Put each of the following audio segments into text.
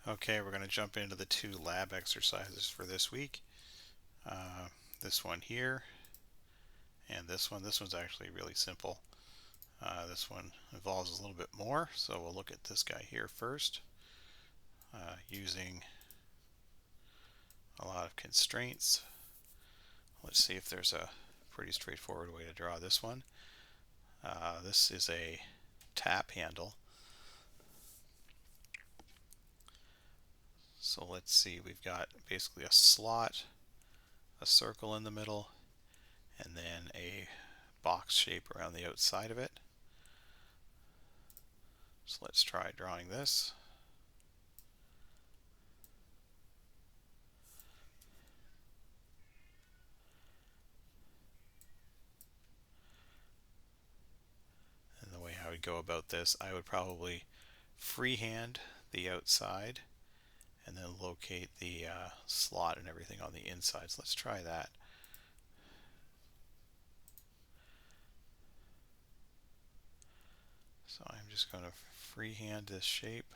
Okay, we're going to jump into the two lab exercises for this week. This one here and this one. This one's actually really simple. This one involves a little bit more, so we'll look at this guy here first, using a lot of constraints. Let's see if there's a pretty straightforward way to draw this one. This is a tap handle. So let's see, we've got basically a slot, a circle in the middle, and then a box shape around the outside of it. So let's try drawing this. And the way I would go about this, I would probably freehand the outside and then locate the slot and everything on the inside. So let's try that. So I'm just going to freehand this shape.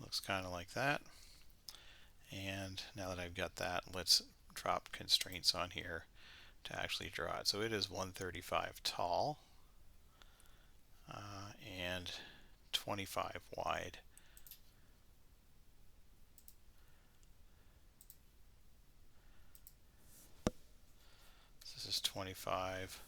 Looks kind of like that. And now that I've got that, let's drop constraints on here to actually draw it. So it is 135 tall and 25 wide. This is 25.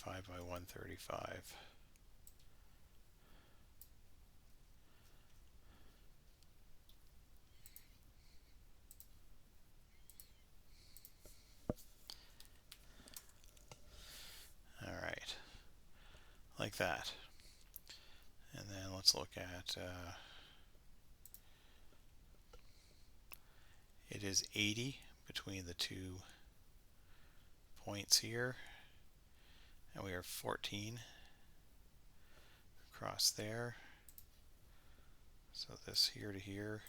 By 135. All right, like that. And then let's look at, it is 80 between the 2 points here, and we are 14 across there. So this here to here,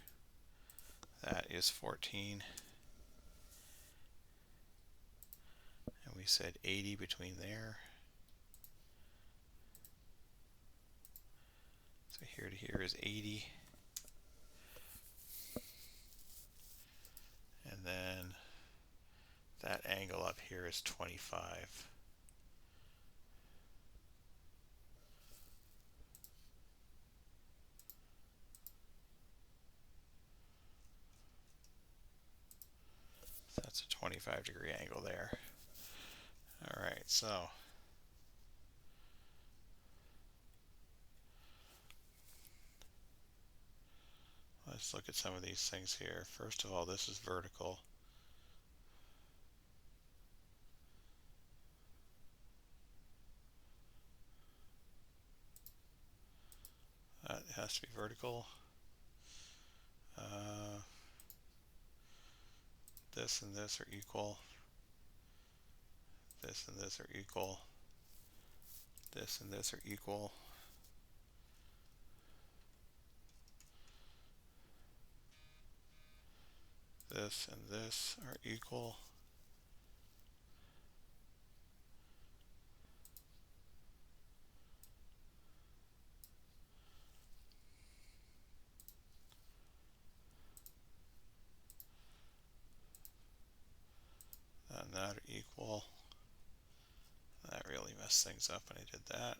that is 14. And we said 80 between there. So here to here is 80. And then that angle up here is 25. So that's a 25-degree angle there. All right, so let's look at some of these things here. First of all, this is vertical. That has to be vertical. This and this are equal. This and this are equal. This and this are equal. This and this are equal. And that are equal. That really messed things up when I did that.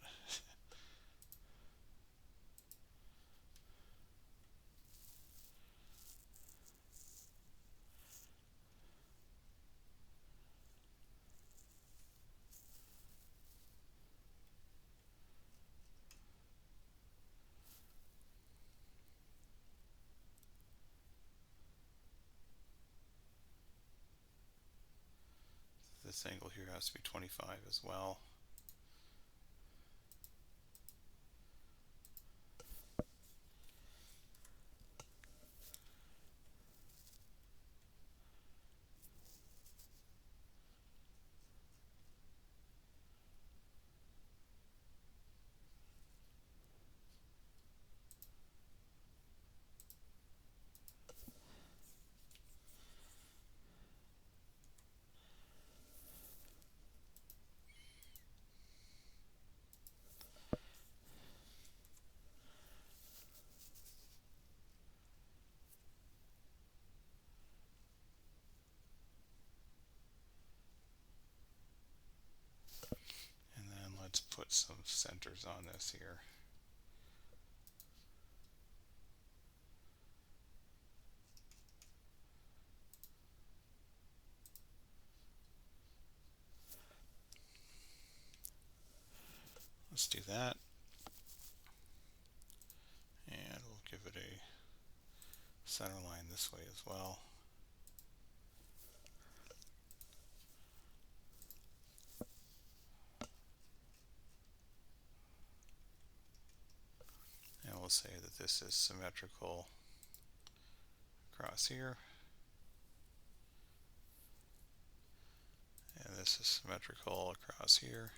this angle here has to be 25 as well. And then let's put some centers on this here. Let's do that. And we'll give it a center line this way as well. And we'll say that this is symmetrical across here. And this is symmetrical across here.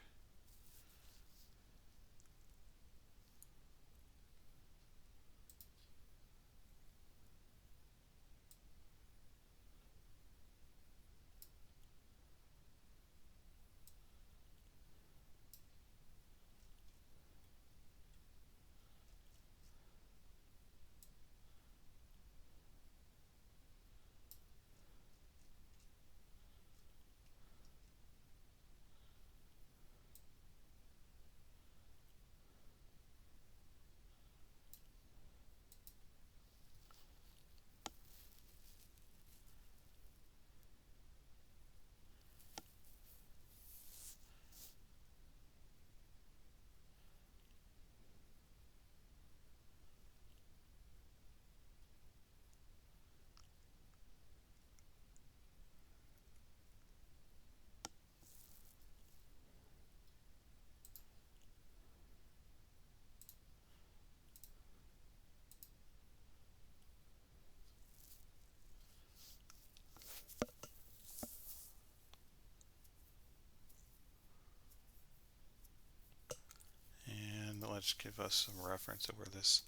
And let's give us some reference of where this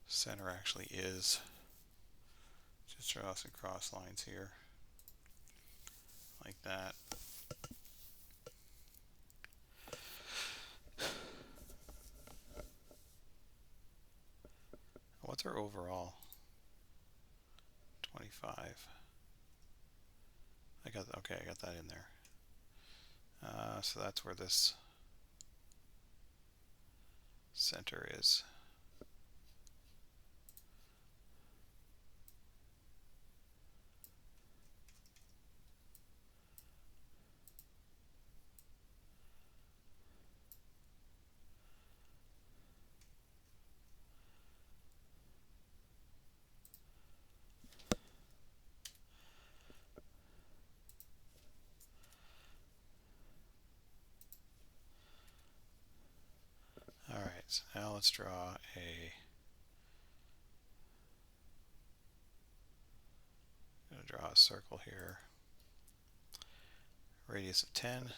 center actually is. Just draw some cross lines here, like that. What's our overall? 25. I got that in there. So that's where this center is. Alright, so now let's draw a circle here. Radius of 10.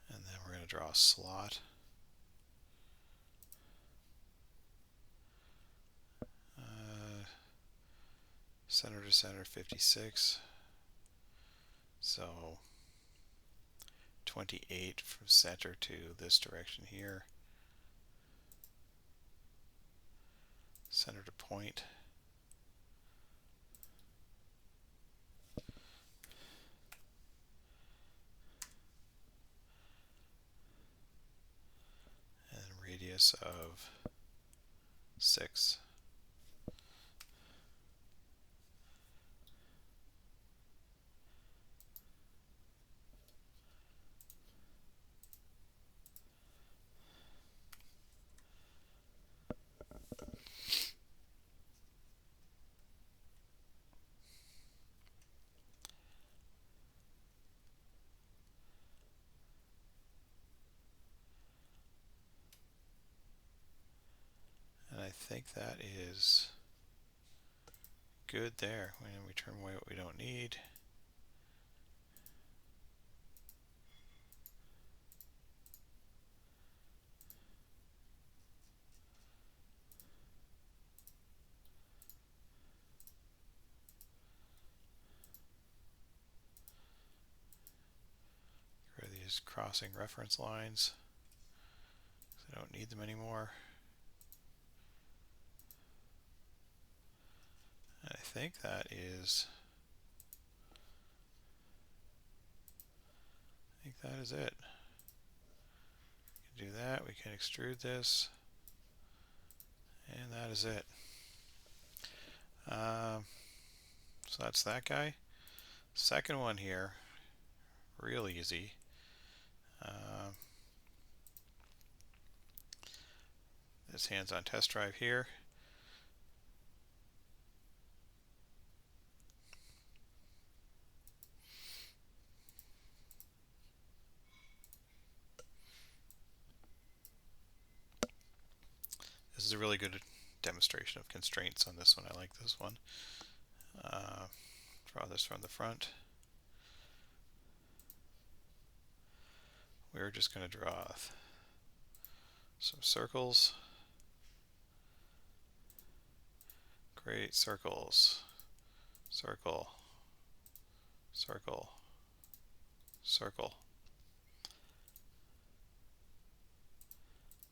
And then we're going to draw a slot. Center to center 56. So 28 from center to this direction here. Center to point. And radius of 6. think that is good there. We trim away what we don't need. Get rid of these crossing reference lines. I don't need them anymore. I think that is it. We can do that. We can extrude this, and that is it. So that's that guy. Second one here, real easy. This hands-on test drive here. This is a really good demonstration of constraints on this one. I like this one. Draw this from the front. We're just going to draw some circles. Great, circles. Circle. Circle. Circle.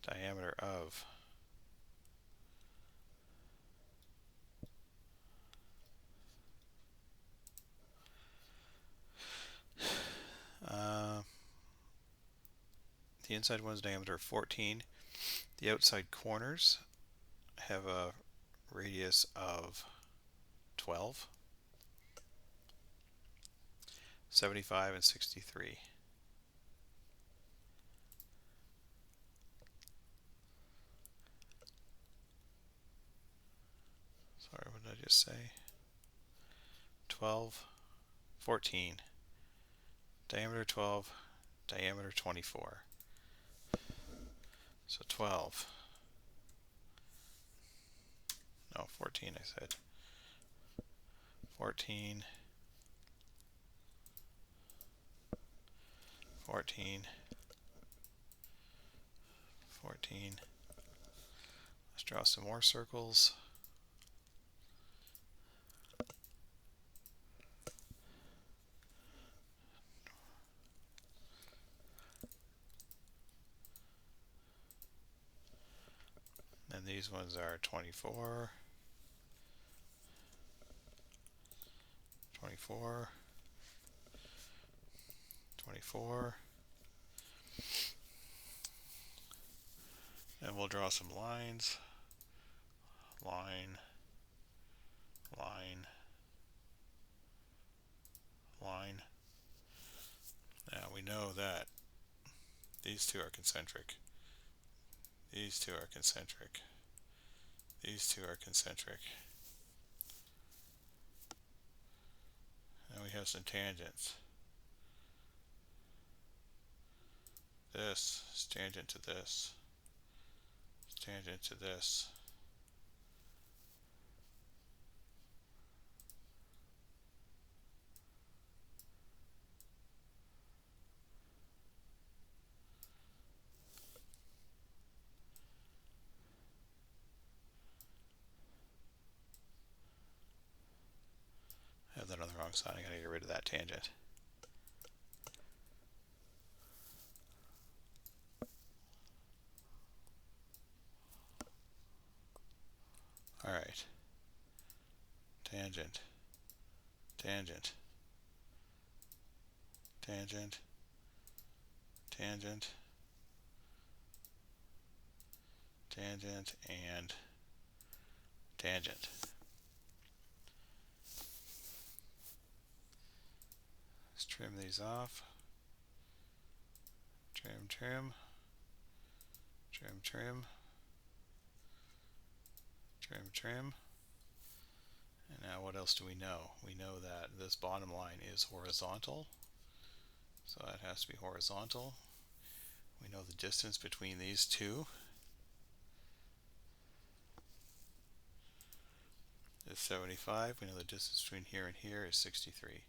Diameter of. The inside one's diameter 14. The outside corners have a radius of 12, 75, and 63. Sorry, what did I just say? 12, 14. Diameter 12, diameter 24. So 12. No, 14 I said. 14. 14. 14. Let's draw some more circles. And these ones are 24, 24, 24. And we'll draw some lines. Line, line, line. Now we know that these two are concentric. These two are concentric. These two are concentric. And we have some tangents. This is tangent to this. Tangent to this. I have that on the wrong side. I gotta get rid of that tangent. Alright. Tangent. Tangent. Tangent. Tangent. Tangent and tangent. Let's trim these off. Trim, trim. Trim, trim. Trim, trim. And now what else do we know? We know that this bottom line is horizontal. So that has to be horizontal. We know the distance between these two. is 75. We know the distance between here and here is 63.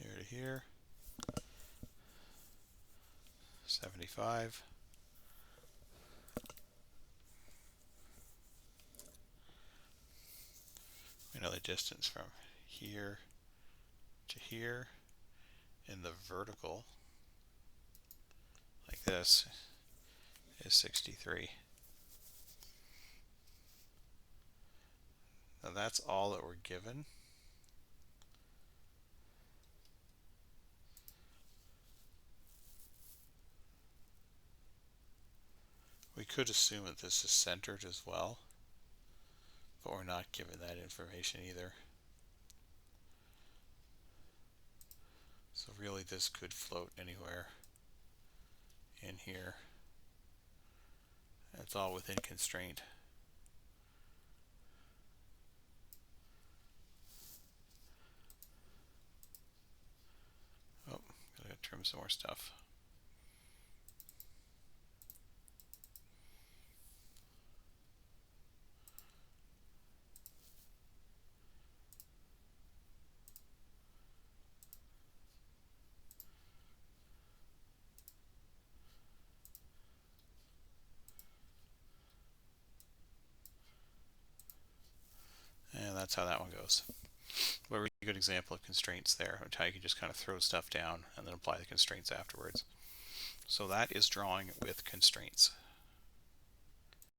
Here to here, 75. We know the distance from here to here in the vertical, like this, is 63. Now that's all that we're given. We could assume that this is centered as well, but we're not given that information either. So really this could float anywhere in here. It's all within constraint. Oh, gotta trim some more stuff. And that's how that one goes. But a really good example of constraints there, how you can just kind of throw stuff down and then apply the constraints afterwards. So that is drawing with constraints.